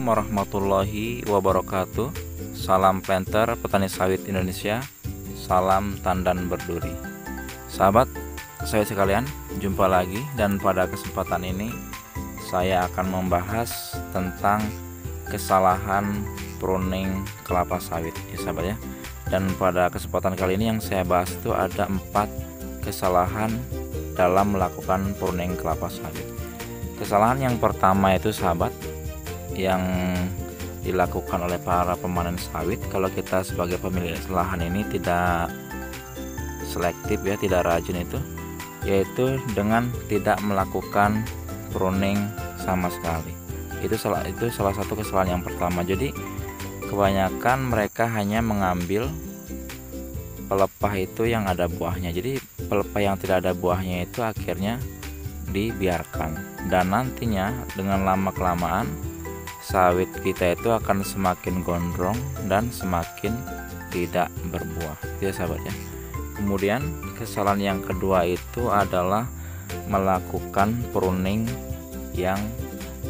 warahmatullahi wabarakatuh. Salam planter petani sawit Indonesia. Salam tandan berduri. Sahabat sawit sekalian, jumpa lagi, dan pada kesempatan ini saya akan membahas tentang kesalahan pruning kelapa sawit ya sahabat ya. Dan pada kesempatan kali ini yang saya bahas itu ada 4 kesalahan dalam melakukan pruning kelapa sawit. Kesalahan yang pertama itu sahabat, yang dilakukan oleh para pemanen sawit kalau kita sebagai pemilik lahan ini tidak selektif ya, tidak rajin, itu yaitu dengan tidak melakukan pruning sama sekali. Itu salah satu kesalahan yang pertama. Jadi kebanyakan mereka hanya mengambil pelepah itu yang ada buahnya. Jadi pelepah yang tidak ada buahnya itu akhirnya dibiarkan, dan nantinya dengan lama kelamaan sawit kita itu akan semakin gondrong dan semakin tidak berbuah ya sahabat ya. Kemudian kesalahan yang kedua itu adalah melakukan pruning yang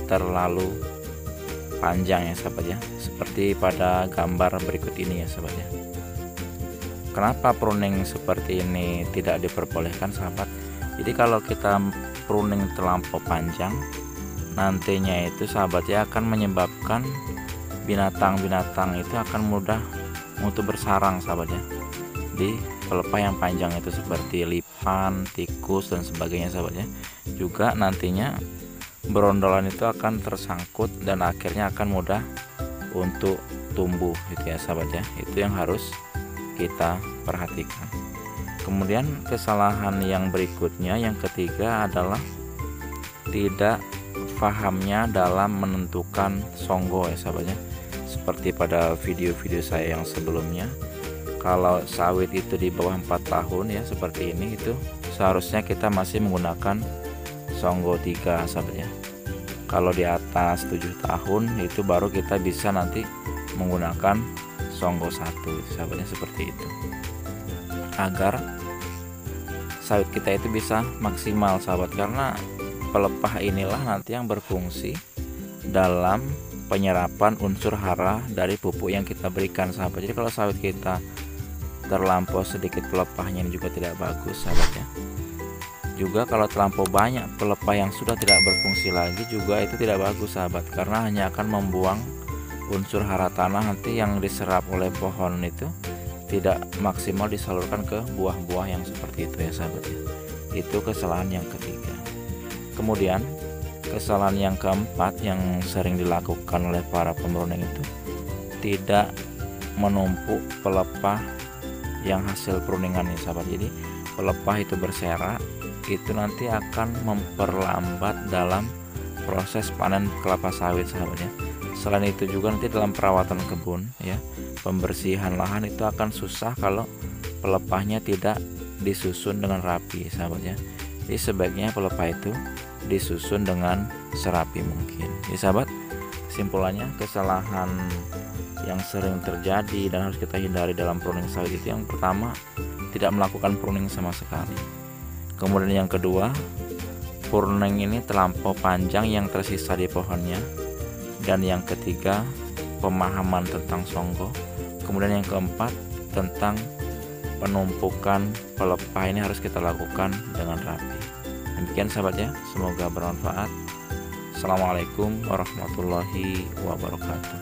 terlalu panjang ya sahabat ya, seperti pada gambar berikut ini ya sahabat ya. Kenapa pruning seperti ini tidak diperbolehkan sahabat? Jadi kalau kita pruning terlampau panjang, nantinya itu sahabat ya akan menyebabkan binatang-binatang itu akan mudah untuk bersarang sahabat ya di pelepah yang panjang itu, seperti lipan, tikus dan sebagainya sahabat ya. Juga nantinya berondolan itu akan tersangkut dan akhirnya akan mudah untuk tumbuh gitu ya sahabat ya. Itu yang harus kita perhatikan. Kemudian kesalahan yang berikutnya, yang ketiga, adalah tidak pahamnya dalam menentukan songgo ya sahabatnya. Seperti pada video-video saya yang sebelumnya, kalau sawit itu di bawah 4 tahun ya seperti ini, itu seharusnya kita masih menggunakan songgo 3 sahabatnya. Kalau di atas 7 tahun itu baru kita bisa nanti menggunakan songgo 1 sahabatnya, seperti itu, agar sawit kita itu bisa maksimal sahabat. Karena pelepah inilah nanti yang berfungsi dalam penyerapan unsur hara dari pupuk yang kita berikan sahabat. Jadi kalau sawit kita terlampau sedikit pelepahnya, ini juga tidak bagus sahabat ya. Juga kalau terlampau banyak pelepah yang sudah tidak berfungsi lagi juga itu tidak bagus sahabat, karena hanya akan membuang unsur hara tanah nanti yang diserap oleh pohon itu tidak maksimal disalurkan ke buah-buah yang seperti itu ya sahabat ya. Itu kesalahan yang ketiga. Kemudian kesalahan yang keempat yang sering dilakukan oleh para pemruning itu tidak menumpuk pelepah yang hasil pruningan ya sahabat. Jadi pelepah itu berserak, itu nanti akan memperlambat dalam proses panen kelapa sawit sahabat ya. Selain itu juga nanti dalam perawatan kebun ya, pembersihan lahan itu akan susah kalau pelepahnya tidak disusun dengan rapi sahabat ya. Jadi sebaiknya pelepah itu disusun dengan serapi mungkin. Jadi sahabat, kesimpulannya kesalahan yang sering terjadi dan harus kita hindari dalam pruning sawit itu, yang pertama, tidak melakukan pruning sama sekali. Kemudian yang kedua, pruning ini terlampau panjang yang tersisa di pohonnya. Dan yang ketiga, pemahaman tentang songgo. Kemudian yang keempat, tentang penumpukan pelepah ini harus kita lakukan dengan rapi. Demikian sahabat ya, semoga bermanfaat. Assalamualaikum warahmatullahi wabarakatuh.